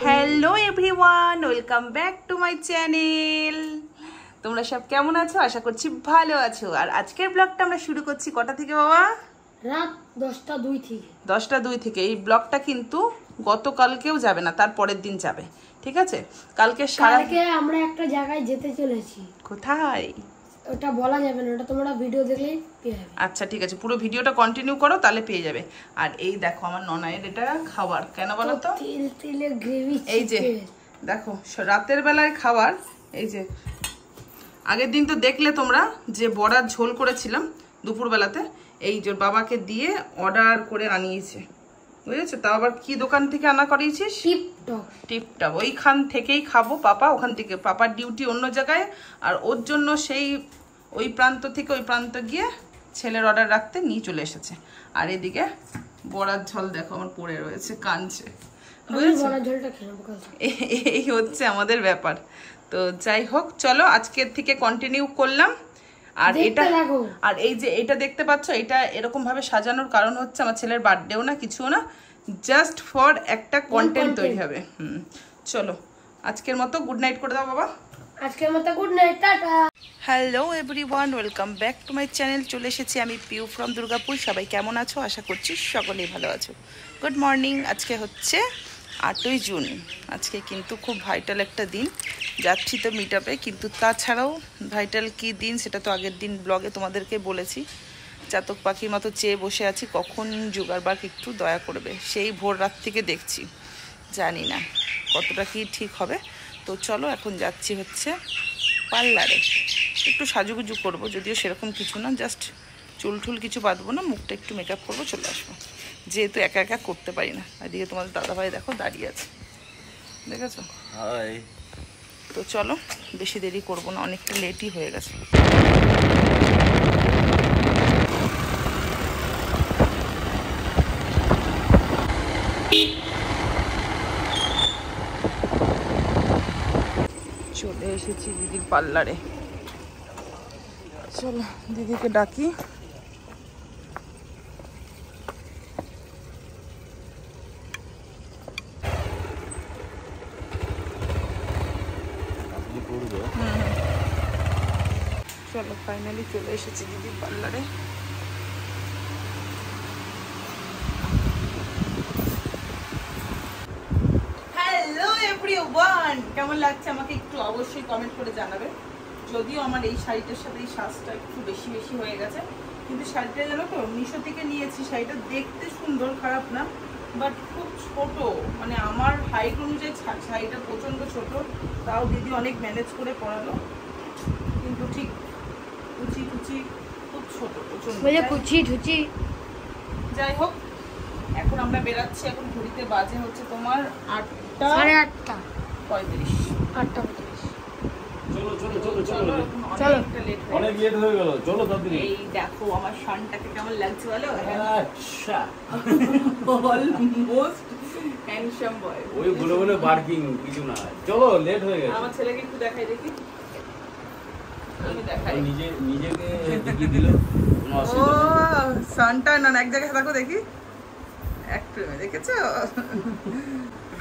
Hello everyone, welcome back to my channel. তোমরা সব কেমন আছো? আশা করছি ভালো আছো। আর আজকের ব্লগটা আমরা শুরু করছি কটা থেকে বাবা? রাত 10টা 2 থেকে। 10টা 2 থেকে। এই ব্লগটা কিন্তু গতকালকেও যাবে না, তার পরের দিন যাবে, ঠিক আছে? কালকে আমরা একটা জায়গায় যেতে চলেছি। কোথায় ওটা বলা যাবে না, ওটা তোমরা ভিডিও দেখলেই পেয়ে যাবে। আচ্ছা ঠিক আছে, পুরো ভিডিওটা কন্টিনিউ করো, তাহলে পেয়ে যাবে। আর এই দেখো আমার ননায়ের এটা খাবার, কেন বলো তো? তেলের গ্রেভি। এই যে দেখো রাতের বেলায় খাবার। এই যে আগের দিন তো দেখলে তোমরা যে বড়ার ঝোল করেছিলাম দুপুরবেলাতে, এই যে বাবাকে দিয়ে অর্ডার করে আনিয়েছে, বুঝেছো? তাও আবার কি দোকান থেকে আনা করিয়েছিস? টিপটপ। ওইখান থেকেই খাবো পাপা, ওখান থেকে পাপার ডিউটি অন্য জায়গায়, আর ওর জন্য সেই ওই প্রান্ত থেকে ওই প্রান্ত গিয়ে ছেলের অর্ডার রাখতে নিয়ে চলে এসেছে। আর এদিকে বড়ার ঝোল দেখো আমার পড়ে রয়েছে, কাঁদছে, বুঝেছো? এই হচ্ছে আমাদের ব্যাপার। তো যাই হোক, চলো আজকের থেকে কন্টিনিউ করলাম। আর এই যে এটা দেখতে পাচ্ছ, এটা এরকম ভাবে সাজানোর কারণ হচ্ছে আমার ছেলের বার্থডেও না, কিছুও না, জাস্ট ফর একটা কন্টেন্ট তৈরি হবে। চলো আজকের মতো গুড নাইট করে দাও বাবা। আজকের মতো good night, tata. Hello everyone, welcome back to my channel. চলে এসেছি আমি পিউ ফ্রম দুর্গাপুর। সবাই কেমন আছো? আশা করছি সকলেই ভালো আছো। Good morning. আজকে হচ্ছে 8ই জুন। আজকে কিন্তু খুব ভাইটাল একটা দিন। যাচ্ছি তো মিট আপে, কিন্তু তাছাড়াও ভাইটাল কি দিন সেটা তো আগের দিন ব্লগে তোমাদেরকে বলেছি। চাতক পাখির মতো চেয়ে বসে আছি কখন জুগারবাগ একটু দয়া করবে, সেই ভোর রাত থেকে দেখছি। জানি না কতটা কি ঠিক হবে। তো চলো এখন যাচ্ছি হচ্ছে পার্লারে, একটু সাজুগুজু করবো, যদিও সেরকম কিছু না, জাস্ট চুল টুল কিছু বাঁধবো না, মুখটা একটু মেকআপ করবো, চলে আসবো। যেহেতু একা একা করতে পারি না। এদিকে তোমাদের দাদাভাই দেখো দাঁড়িয়ে আছে, দেখেছো? তো চলো বেশি দেরি করবো না, অনেকটা লেটই হয়ে গেছে। চলে এসেছি দিদির পার্লারে। চলো দিদিকে ডাকি। চলো ফাইনালি চলে এসেছি দিদির পার্লারে। হ্যালো এভরিওয়ান, কেমন লাগছে আমাকে একটু অবশ্যই কমেন্ট করে জানাবে। যদিও আমার এই শাড়িটার সাথে এই সাজটা একটু বেশি বেশি হয়ে গেছে, কিন্তু শাড়িটা জানো তো মিশো থেকে নিয়েছি। শাড়িটা দেখতে সুন্দর, খারাপ না, বাট খুব ছোট, মানে আমার হাইট অনুযায়ী শাড়িটা প্রচণ্ড ছোট। তাও দিদি অনেক ম্যানেজ করে পরালো, কিন্তু ঠিক কুচি কুচি খুব ছোট, প্রচণ্ড কুচি ঠুচি। যাই হোক, এখন আমরা বেরাচ্ছি। এখন ঘড়িতে বাজে হচ্ছে তোমার 8:35। 8:35। চলো অনেক লেট হয়ে গেল, চলো তাড়াতাড়ি। এই দেখো আমার শানটাকে কেমন লাগছে বলো? আচ্ছা অলমোস্ট হ্যান্ডসাম বয়। ওই বলে বলে বার্কিং কিছু না, চলো লেট হয়ে গেছে। আমার ছেলেকে একটু দেখাই দেখি, আমি দেখাই নিজেকে দেখিয়ে দিল। ও শানটা না এক জায়গায় থাকো দেখি, এক ফ্রেমে দেখেছো?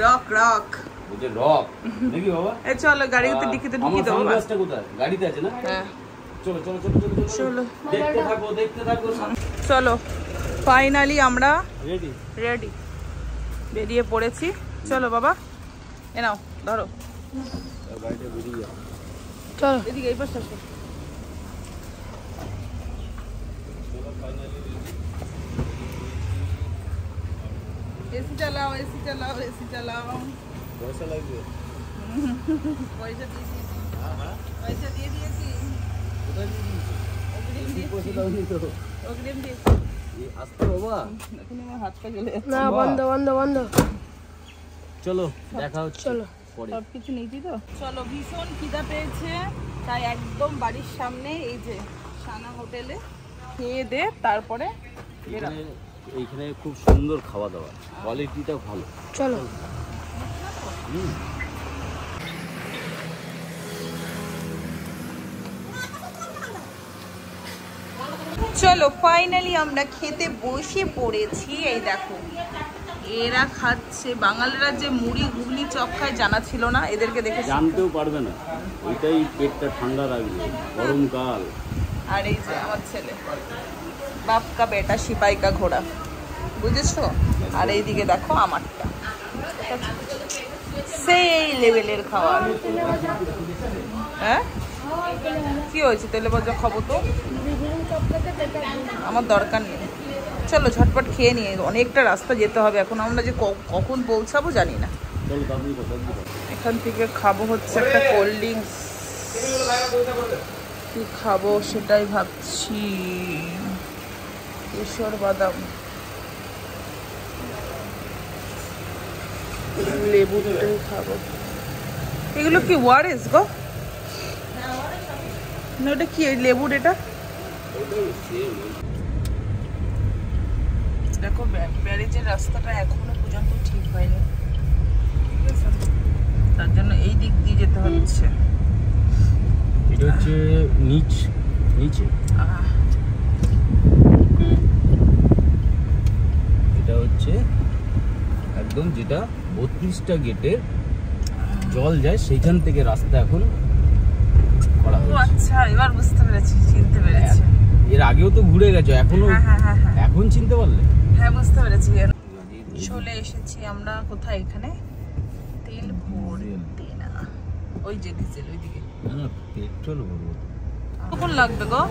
রক রক বুঝে রক দেখি বাবা। এই চলো গাড়িতে ডিকিতে ঢুকিয়ে দাও। আমার সানগ্লাসটা কোথায়? গাড়িতে আছে না? হ্যাঁ চলো চলো চলো চলো চলো দেখতে থাকো। চলো ফাইনালি আমরা রেডি বেরিয়ে পড়েছি। চলো বাবা, এ নাও ধরো গাড়িটা, বেরিয়ে যাও। চলো এদিকে এই পাশে আসো। এসি চালাও, এসি চালাও, এসি চালাও। পয়সা লাগবে? পয়সা দিয়ে দিয়েছি। পয়সা দিয়ে দিয়েছি। কোথায় দিয়ে দিয়েছি? অগ্রিম দিয়েছি। পয়সা দাওনি তো? অগ্রিম দিয়েছি। এই আসতে বাবা, এখন আমার হাতটা চলে যাচ্ছে। না বন্ধ বন্ধ বন্ধ। চলো দেখা হচ্ছে, চলো সব কিছু নিয়েছি তো। চলো ভীষণ খিদা পেয়েছে, তাই একদম বাড়ির সামনে এই যে সানা হোটেলে খেয়ে দে তারপরে এইখানে খুব সুন্দর খাওয়া দাওয়া, কোয়ালিটিটা ভালো। চলো চলো ফাইনালি আমরা খেতে বসে পড়েছি। এই দেখো এরা খাচ্ছে। বাঙালিরা যে মুড়ি ঘুগনি চপ খায় জানা ছিল না, এদেরকে দেখে জানতেও পারবে না। এটাই পেটটা ঠান্ডা রাখবে গরমকাল। আর এই যে আমার ছেলে, বাপ কা বেটা সিপাই কা ঘোড়া, বুঝেছো? আর এইদিকে দেখো আমারটা, সেই লেভেলের খাবার। হ্যাঁ কি হয়েছে? তেলে ভাজা খাবো তো, আমার দরকার নেই। চলো ঝটপট খেয়ে নিয়ে, অনেকটা রাস্তা যেতে হবে এখন। আমরা যে কখন পৌঁছাবো জানি না। এখান থেকে খাবো হচ্ছে একটা কোল্ড ড্রিঙ্কস। কি খাবো সেটাই ভাবছি। কেশর বাদাম, লেবুটাই খাবো। এগুলো কি ওয়ারেস গো? না ওটা কি লেবুর? এটা দেখো ব্যারেজের রাস্তাটা এখনো পর্যন্ত ঠিক হয়নি, ঠিক আছে? তার জন্য এই দিক দিয়ে যেতে হচ্ছে। এটা হচ্ছে নিচে এটা হচ্ছে একদম যেটা 32টা গেটের জল যায় সেইখান থেকে রাস্তা এখন করা হয়েছে। আচ্ছা এবার বুঝতে পেরেছি, চিনতে পেরেছি। এর আগেও তো ঘুরে গেছো, এখনো এখন চিনতে পারলে? হ্যাঁ বুঝতে পেরেছি। চলে এসেছি আমরা কোথায়? এখানে তেল ভরতে না, ওই যে ডিজেল ওইদিকে। না পেট্রোল ভরবো। কতক্ষণ লাগবে গো?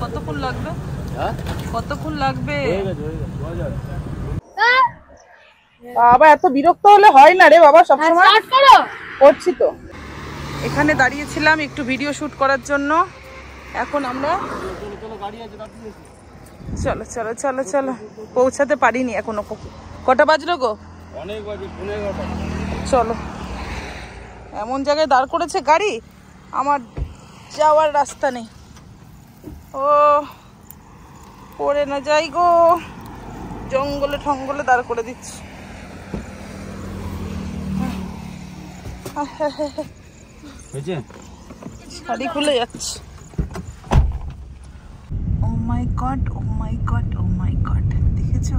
কতক্ষণ লাগবে? কতক্ষণ লাগবে? বাবা এত বিরক্ত হলে হয় না রে বাবা, সবসময় করছি তো। এখানে দাঁড়িয়েছিলাম একটু ভিডিও শুট করার জন্য। এখন আমরা চলো চলো চলো চলো, পৌঁছাতে পারিনি এখনো। কটা বাজলো গো? অনেক বাজে, 11টা। চলো, এমন জায়গায় দাঁড় করেছে গাড়ি, আমার যাওয়ার রাস্তা নেই। ও পড়ে না যাই গো, জঙ্গলে ঠঙ্গলে দাঁড় করে দিচ্ছি। শাড়ি খুলে যাচ্ছে। ও মাই গড, ও মাই গড, ও মাই গড, দেখেছো?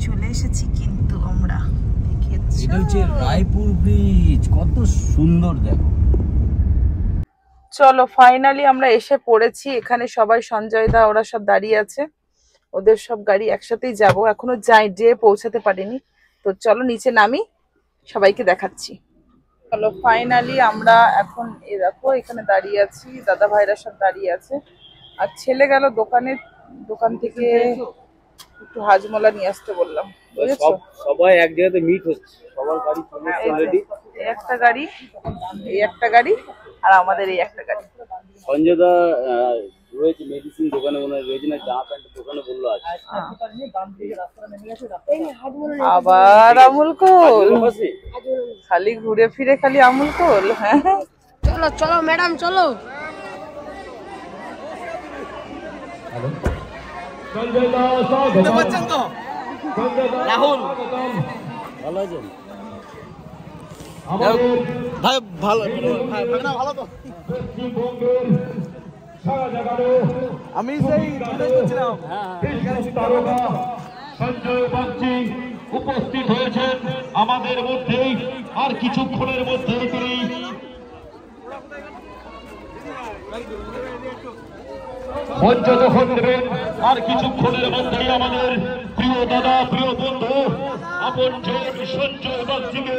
চলে এসেছি কিন্তু আমরা। দেখেছো? এটা হচ্ছে রায়পুর ব্রিজ, কত সুন্দর দেখো। চলো ফাইনালি আমরা এসে পড়েছি এখানে। সবাই সঞ্জয় দা ওরা সব দাঁড়িয়ে আছে, ওদের সব গাড়ি একসাথেই যাব। এখনো যেয়ে পৌঁছাতে পারিনি, তো চলো নিচে নামি, সবাইকে দেখাচ্ছি। চলো ফাইনালি আমরা এখন এই দেখো এখানে দাঁড়িয়ে আছি, দাদা ভাইরা সব দাঁড়িয়ে আছে। আর ছেলে গেল দোকানে, দোকান থেকে একটু হাজমোলা নিয়ে আসতে বললাম, বুঝেছো? সবাই এক জায়গাতে মিট হচ্ছে, সবার গাড়ি অলরেডি। এই একটা গাড়ি, এই একটা গাড়ি, আর আমাদের এই একটা গাড়ি। সঞ্জয় দা রয়েছে মেডিসিন দোকানে, মনে হয় রয়েছে না জামা প্যান্টের দোকানে বললো আছে। আবার আমুল কুল, খালি ঘুরে ফিরে খালি আমুল কুল। হ্যাঁ চলো চলো ম্যাডাম চলো। রাহুল ভালো আছেন? ভাই ভালো, ভালো তো। আমি সেই সঞ্জয় বাগচি উপস্থিত হয়েছেন আমাদের মধ্যেই। আর কিছুক্ষণের মধ্যেই তিনি মঞ্চ দখল দেবেন। আর কিছুক্ষণের মধ্যেই আমাদের প্রিয় দাদা, প্রিয় বন্ধু, আপন জন সঞ্জয় বাগচিকে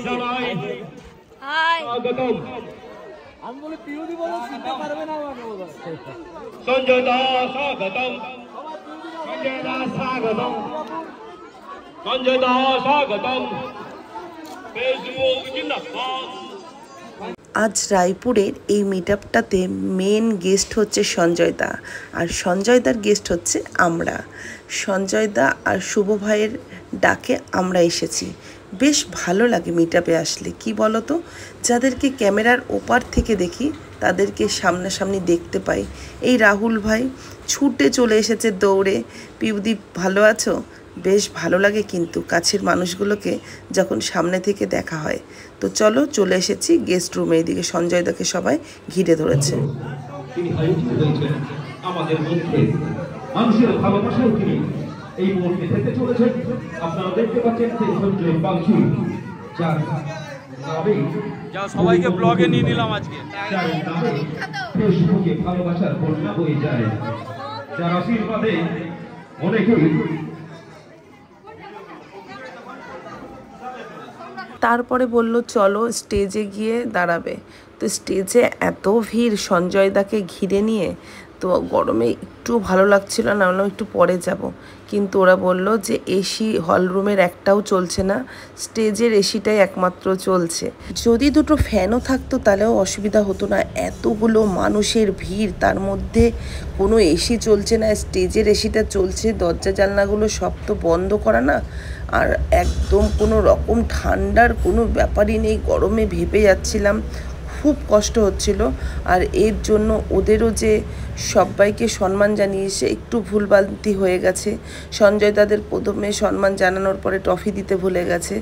জানাই স্বাগতম। আমি বলে পিউদি বলে চিনতে পারবে না আমাকে বলো। সঞ্জয় দা স্বাগতম, সঞ্জয় দা স্বাগতম, সঞ্জয় দা স্বাগতম। ফেসবুক জিন্দাবাদ। আজ রায়পুরের এই মিটআপটাতে মেন গেস্ট হচ্ছে সঞ্জয় দা, আর সঞ্জয় দার গেস্ট হচ্ছে আমরা। সঞ্জয় দা আর শুভ ভাইয়ের ডাকে আমরা এসেছি। বেশ ভালো লাগে মিটআপে আসলে, কি বলো তো? যাদেরকে ক্যামেরার ওপার থেকে দেখি তাদেরকে সামনাসামনি দেখতে পাই। এই রাহুল ভাই ছুটে চলে এসেছে দৌড়ে। পিউদীপ ভালো আছো? বেশ ভালো লাগে কিন্তু কাছের মানুষগুলোকে যখন সামনে থেকে দেখা হয়। তো চলো চলে এসেছি গেস্ট রুমে, এদিকে সঞ্জয় দাকে সবাই ঘিরে ধরেছে। তিনি আয়োজিত হয়েছেন আমাদের মধ্যে মানুষের ভালোবাসায় তিনি এই মুহূর্তে থেকে চলেছেন। আপনারা দেখতে পাচ্ছেন সেই সঞ্জয় বাংশু, যার নামে সবাইকে ব্লগে নিয়ে নিলাম আজকে, যার নামে ফেসবুকে ভালোবাসার বন্যা বয়ে যায়, যার আশীর্বাদে অনেকেই। তারপরে বলল চলো স্টেজে গিয়ে দাঁড়াবে। তো স্টেজে এত ভিড় সঞ্জয়দাকে ঘিরে নিয়ে, তো গরমে একটু ভালো লাগছিল না, বললাম একটু পরে যাব। কিন্তু ওরা বলল যে এসি হলরুমের একটাও চলছে না, স্টেজের এসিটাই একমাত্র চলছে। যদি দুটো ফ্যানও থাকতো তাহলেও অসুবিধা হতো না, এতগুলো মানুষের ভিড়, তার মধ্যে কোনো এসি চলছে না, স্টেজের এসিটা চলছে, দরজা জানলাগুলো সব তো বন্ধ করা না, আর একদম কোনো রকম ঠান্ডার কোনো ব্যাপারই নেই, গরমে ভেপে যাচ্ছিলাম, খুব কষ্ট হচ্ছিল। আর এর জন্য ওদেরও যে সবাইকে সম্মান জানিয়েছে একটু ভুলভ্রান্তি হয়ে গেছে। সঞ্জয় দাদের প্রথমে সম্মান জানানোর পরে ট্রফি দিতে ভুলে গেছে,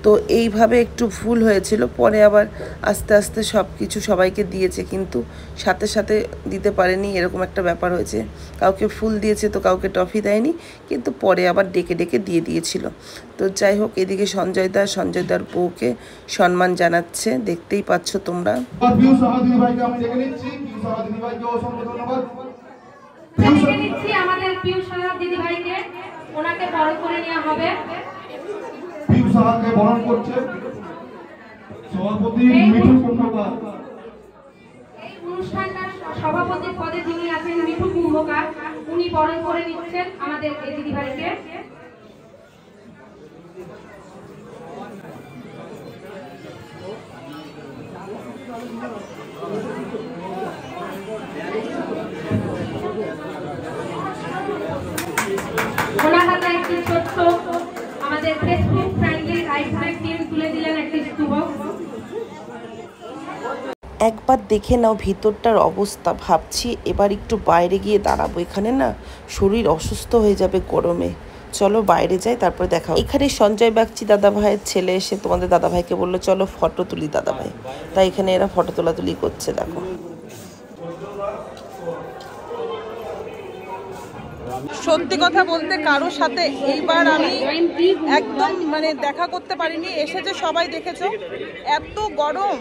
তো এইভাবে একটু ভুল হয়েছিল। পরে আবার আস্তে আস্তে সব কিছু সবাইকে দিয়েছে, কিন্তু সাথে সাথে দিতে পারেনি, এরকম একটা ব্যাপার হয়েছে। কাউকে ফুল দিয়েছে তো কাউকে ট্রফি দেয়নি, কিন্তু পরে আবার ডেকে ডেকে দিয়ে দিয়েছিল। তো যাই হোক, এদিকে সঞ্জয়দার বউকে সম্মান জানাচ্ছে, দেখতেই পাচ্ছ তোমরা। আমাদের পিয়ুষ সাহা দিদি ভাইকে, ওনাকে বরণ করে নেওয়া হবে। পিয়ুষ সাহাকে বরণ করছে সভাপতি মিঠু কুম্ভকার। এই অনুষ্ঠানটার সভাপতি পদে যিনি আছেন মিঠু কুম্ভকার, উনি বরণ করে নিচ্ছেন আমাদের এই দিদি ভাইকে। ওনার হাতে একটি ছোট্ট আমাদের ফেসবুক ফ্রেন্ডলি রাইফেল টিম তুলে দিলেন একটি স্তূপক। একবার দেখে নাও ভিতরটার অবস্থা, ভাবছি এবার একটু বাইরে গিয়ে দাঁড়াবো, এখানে না শরীর অসুস্থ হয়ে যাবে গরমে। চলো বাইরে যাই, তারপরে দেখা। এখানে সঞ্জয় বাগচি দাদা ভাইয়ের ছেলে এসে তোমাদের দাদা ভাইকে বললো চলো ফটো তুলি দাদা ভাই, তাই এখানে এরা ফটো তোলাতুলি করছে। দেখো সত্যি কথা বলতে কারোর সাথে এইবার আমি একদম দেখা করতে পারিনি, এসেছে সবাই দেখেছো, এত গরম,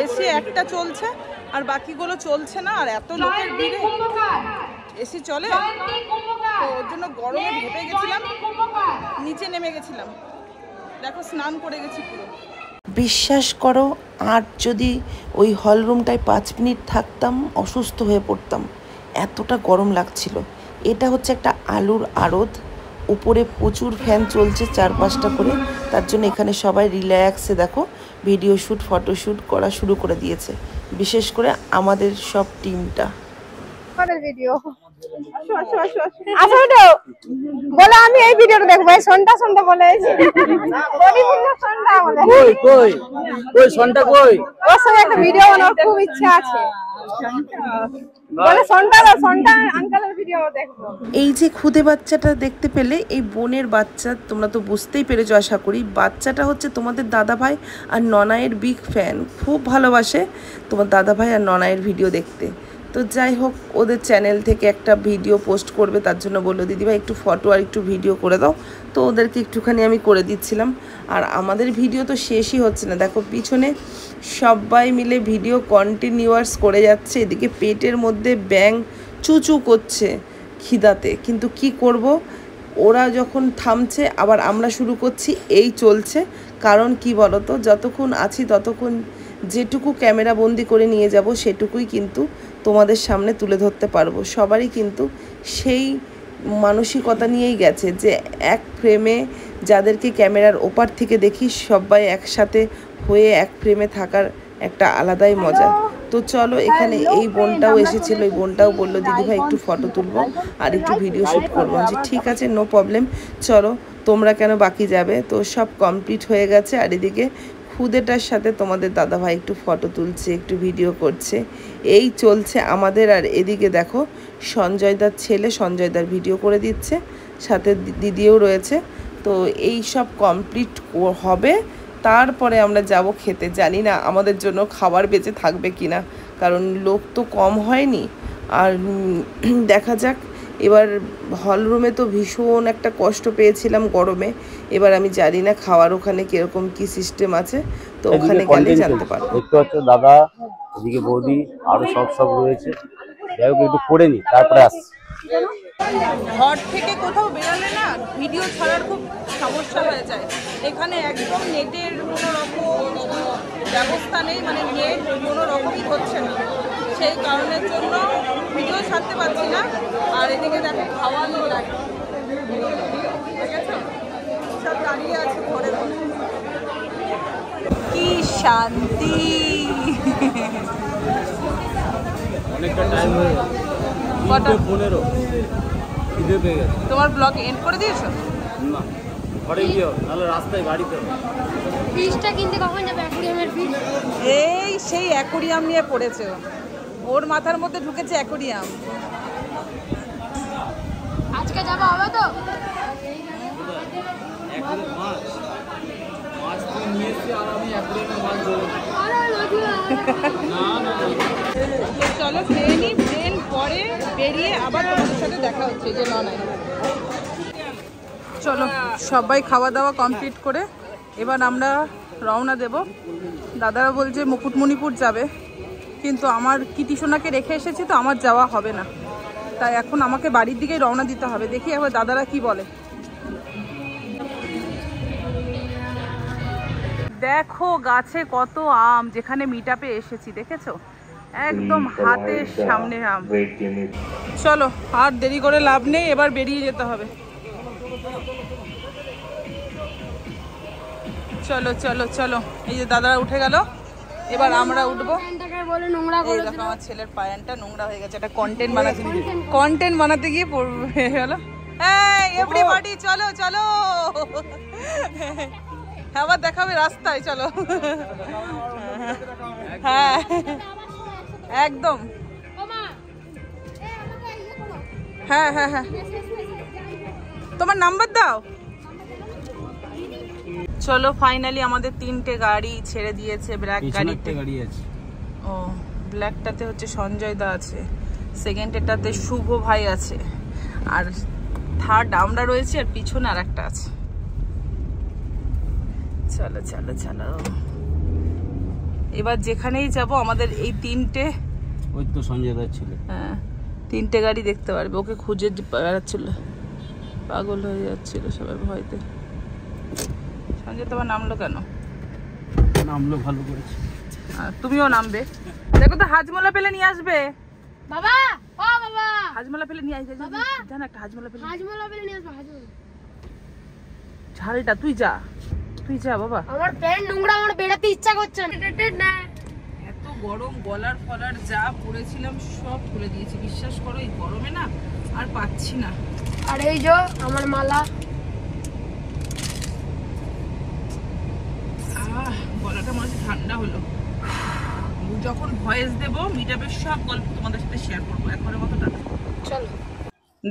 এসি একটা চলছে আর বাকিগুলো চলছে না, আর এত লোকের ভিড়ে এসি চলে, তো ওর জন্য গরমে ভেপে গেছিলাম, নিচে নেমে গেছিলাম, দেখো স্নান করে গেছি পুরো। বিশ্বাস করো, আর যদি ওই হলরুমটায় 5 মিনিট থাকতাম অসুস্থ হয়ে পড়তাম, এতটা গরম লাগছিল। এটা হচ্ছে একটা আলুর আড়ত, উপরে প্রচুর ফ্যান চলছে 4-5টা করে, তার জন্য এখানে সবাই রিল্যাক্সে দেখো ভিডিও শ্যুট ফটোশ্যুট করা শুরু করে দিয়েছে, বিশেষ করে আমাদের সব টিমটা। বলে আমি এই ভিডিওটা দেখবো, এই সন্টা বলে ওর সঙ্গে একটা ভিডিও বানানোর খুব ইচ্ছা আছে। এই যে খুদে বাচ্চাটা দেখতে পেলে, এই বোনের বাচ্চা, তোমরা তো বুঝতেই পেরেছো আশা করি। বাচ্চাটা হচ্ছে তোমাদের দাদাভাই আর ননায়ের বিগ ফ্যান, খুব ভালোবাসে তোমার দাদাভাই আর ননায়ের ভিডিও দেখতে। তো যাই হোক, ওদের চ্যানেল থেকে একটা ভিডিও পোস্ট করবে, তার জন্য বললো দিদিভাই একটু ফটো আর একটু ভিডিও করে দাও, তো ওদেরকে একটুখানি আমি করে দিচ্ছিলাম। আর আমাদের ভিডিও তো শেষই হচ্ছে না, দেখো পিছনে সবাই মিলে ভিডিও কন্টিনিউয়াস করে যাচ্ছে, এদিকে পেটের মধ্যে ব্যাং চুচু করছে খিদাতে, কিন্তু কি করব, ওরা যখন থামছে আবার আমরা শুরু করছি, এই চলছে। কারণ কি বলো তো, যতক্ষণ আছি ততক্ষণ যেটুকু ক্যামেরা বন্দি করে নিয়ে যাব সেটুকুই কিন্তু তোমাদের সামনে তুলে ধরতে পারবো। সবারই কিন্তু সেই মানসিকতা নিয়েই গেছে যে এক ফ্রেমে যাদেরকে ক্যামেরার ওপার থেকে দেখি, সবাই একসাথে হয়ে এক ফ্রেমে থাকার একটা আলাদাই মজা। তো চলো, এখানে এই বোনটাও এসেছিলো, এই বোনটাও বললো দিদিভাই একটু ফটো তুলবো আর একটু ভিডিও শ্যুট করবো। যে ঠিক আছে, নো প্রবলেম, চলো তোমরা কেন বাকি যাবে। তো সব কমপ্লিট হয়ে গেছে, আর এদিকে খুদেটার সাথে তোমাদের দাদাভাই একটু ফটো তুলছে, একটু ভিডিও করছে, এই চলছে আমাদের। আর এদিকে দেখো সঞ্জয়দার ছেলে সঞ্জয়দার ভিডিও করে দিচ্ছে, সাথে দিদিও রয়েছে। তো এই সব কমপ্লিট হবে, তারপরে আমরা যাব খেতে। জানি না আমাদের জন্য খাবার বেঁচে থাকবে কিনা, কারণ লোক তো কম হয়নি, আর দেখা যাক। এবার হল রুমে তো ভীষণ একটা কষ্ট পেয়েছিলাম গরমে, এবার আমি জানি না খাওয়ার ওখানে কিরকম কি সিস্টেম আছে, তো ওখানে গেলে জানতে পারবো। দেখতে পাচ্ছ দাদা, এদিকে বৌদি, আরো সব রয়েছে। যাই হোক একটু করে নি, তারপরে আসছি। ঘর থেকে কোথাও বেরোলে না ভিডিও ছাড়ার খুব সমস্যা হয়ে যায়। এখানে একদম নেটের কোনো রকম ব্যবস্থা নেই, মানে নেট কোনো রকমই হচ্ছে না, সেই কারণের জন্য ভিডিও ছাড়তে পারছি না। আর এদিকে দেখো খাওয়া লাগে, ঠিক আছে, সব দাঁড়িয়ে আছে ঘরে। কি শান্তি! অনেকটা টাইম হয়ে গেল, 15 খিদে পেয়ে গেছে। তোমার ব্লগ এন্ড করে দিয়েছো? না, ঘরে গিয়ে নাহলে রাস্তায় গাড়িতে। ফিশটা কিনতে কখন যাবে? অ্যাকুরিয়ামের ফিশ। এই সেই অ্যাকুরিয়াম নিয়ে পড়েছে, ওর মাথার মধ্যে ঢুকেছে অ্যাকুরিয়াম। আজকে যাবো হবে তো? মাছ তুই নিয়ে এসে আর আমি অ্যাকুরিয়ামে মাছ ধরবো না। চলো খেয়ে নি, ট্রেন পরে বেরিয়ে আবার তোমাদের সাথে দেখা হচ্ছে। যে নয়, চলো সবাই খাওয়া দাওয়া কমপ্লিট করে এবার আমরা রওনা দেব। দাদারা বলছে মুকুটমণিপুর যাবে, কিন্তু আমার কিটিসোনাকে রেখে এসেছি তো আমার যাওয়া হবে না, তাই এখন আমাকে বাড়ির দিকেই রওনা দিতে হবে। দেখি এবার দাদারা কি বলে। দেখো গাছে কত আম, যেখানে মিট আপে এসেছি দেখেছো, একদম হাতের সামনে আম। চলো আর দেরি করে লাভ নেই, এবার বেরিয়ে যেতে হবে। চলো চলো চলো, এই যে দাদারা উঠে গেল, এবার আমরা উঠবো। এই দেখো আমার ছেলের পায়ানটা নোংরা হয়ে গেছে, এটা কন্টেন্ট বানাতে গিয়ে পড়বে গেল। এই এভরিবডি চলো চলো, আবার দেখাবে রাস্তায়, চলো। হ্যাঁ একদম, হ্যাঁ হ্যাঁ হ্যাঁ, তোমার নাম্বার দাও। চলো ফাইনালি আমাদের 3টে গাড়ি ছেড়ে দিয়েছে। ব্ল্যাক গাড়িতে গাড়ি আছে, ও ব্ল্যাকটাতে হচ্ছে সঞ্জয় দা আছে, সেকেন্ডটাতে শুভ ভাই আছে, আর থার্ড আমরা রয়েছি, আর পিছনে আর একটা আছে। চলো চলো চলো, এবার যেখানেই যাব আমাদের এই 3টে, ওই তো সঞ্জয় দার ছিল, হ্যাঁ 3টে গাড়ি দেখতে পারবে। ওকে খুঁজে বেড়াচ্ছিল, পাগল হয়ে যাচ্ছিল সবাই ভয়তে। সঞ্জয় তোমার নামলো কেন? নামলো ভালো করেছে, তুমিও নামবে। দেখো তো হাজমোলা পেলে নিয়ে আসবে। বাবা, ও বাবা, হাজমোলা পেলে নিয়ে আসবে, জান একটা হাজমোলা পেলে। হাজমোলা পেলে নিয়ে আসবো, হাজমোলা। ঝালটা তুই যা বাবা। আমার প্যান্ট নোংরা, আমার বেড়াতে ইচ্ছা করছে না। এত গরম, গলার ফলার যা পরেছিলাম সব খুলে দিয়েছি, বিশ্বাস করো এই গরমে না আর পাচ্ছি না। আর এই যে আমার মালা, গলাটা মনে হচ্ছে ঠান্ডা হলো। যখন ভয়েস দেবো মিটআপের সব গল্প তোমাদের সাথে শেয়ার করবো। এখনের মতো টাটা। চলো।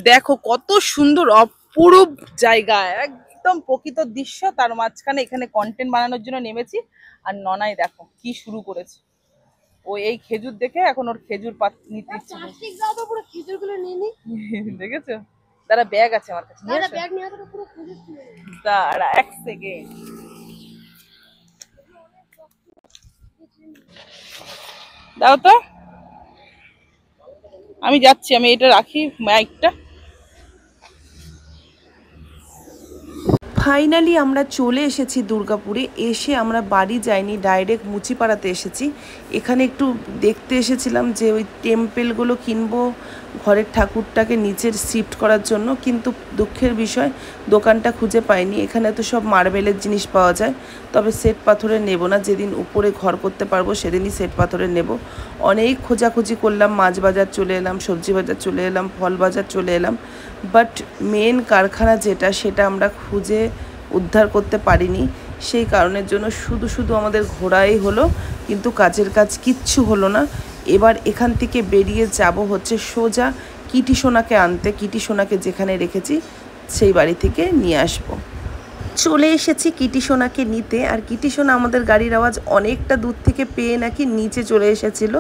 দেখো কত সুন্দর অপরূপ জায়গা, একদম প্রকৃত দৃশ্য, তার মাঝখানে এখানে কন্টেন্ট বানানোর জন্য নেমেছি। আর ননাই দেখো কি শুরু করেছে, ও এই খেজুর দেখে এখন ওর খেজুর পাত নিতে ইচ্ছে করছে। প্লাস্টিক দাও তো, পুরো খেজুরগুলো নিয়ে নি। দেখেছো? দাঁড়া ব্যাগ আছে আমার কাছে, দাদা ব্যাগ নিয়ে আসো, পুরো খেজুর নিয়ে নি। দাঁড়া এক সেকেন্ড। দাও তো, আমি যাচ্ছি, আমি এটা রাখি মাইকটা। ফাইনালি আমরা চলে এসেছি দুর্গাপুরে। এসে আমরা বাড়ি যাইনি, ডাইরেক্ট মুচিপাড়াতে এসেছি। এখানে একটু দেখতে এসেছিলাম যে ওই টেম্পেলগুলো কিনবো ঘরের ঠাকুরটাকে নিচের শিফট করার জন্য, কিন্তু দুঃখের বিষয় দোকানটা খুঁজে পাইনি। এখানে তো সব মার্বেলের জিনিস পাওয়া যায়, তবে সেট পাথরের নেব না। যেদিন উপরে ঘর করতে পারবো সেদিনই সেট পাথরের নেব। অনেক খোঁজাখুঁজি করলাম, মাছ বাজার চলে এলাম, সবজি বাজার চলে এলাম, ফল বাজার চলে এলাম, বাট মেন কারখানা যেটা সেটা আমরা খুঁজে উদ্ধার করতে পারিনি। সেই কারণের জন্য শুধু আমাদের ঘোরাই হলো, কিন্তু কাজের কাজ কিচ্ছু হলো না। এবার এখান থেকে বেরিয়ে যাব হচ্ছে সোজা কিটিসোনাকে আনতে। কিটিসোনাকে যেখানে রেখেছি সেই বাড়ি থেকে নিয়ে আসবো। চলে এসেছি কিটি সোনাকে নিতে। আর কিটি সোনা আমাদের গাড়ির আওয়াজ অনেকটা দূর থেকে পেয়ে নাকি নিচে চলে এসেছিলো।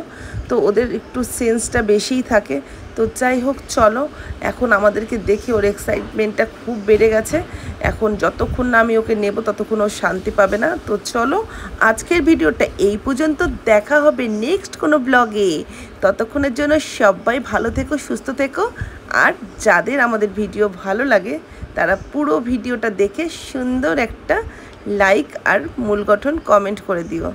তো ওদের একটু সেন্সটা বেশিই থাকে। তো যাই হোক, চলো, এখন আমাদেরকে দেখে ওর এক্সাইটমেন্টটা খুব বেড়ে গেছে। এখন যতক্ষণ না আমি ওকে নেব ততক্ষণ ও শান্তি পাবে না। তো চলো, আজকের ভিডিওটা এই পর্যন্ত। দেখা হবে নেক্সট কোনো ব্লগে। ততক্ষণের জন্য সবাই ভালো থেকো, সুস্থ থেকো। আর যাদের আমাদের ভিডিও ভালো লাগে তারা পুরো ভিডিওটা দেখে সুন্দর একটা লাইক আর মূল গঠন কমেন্ট করে দিও।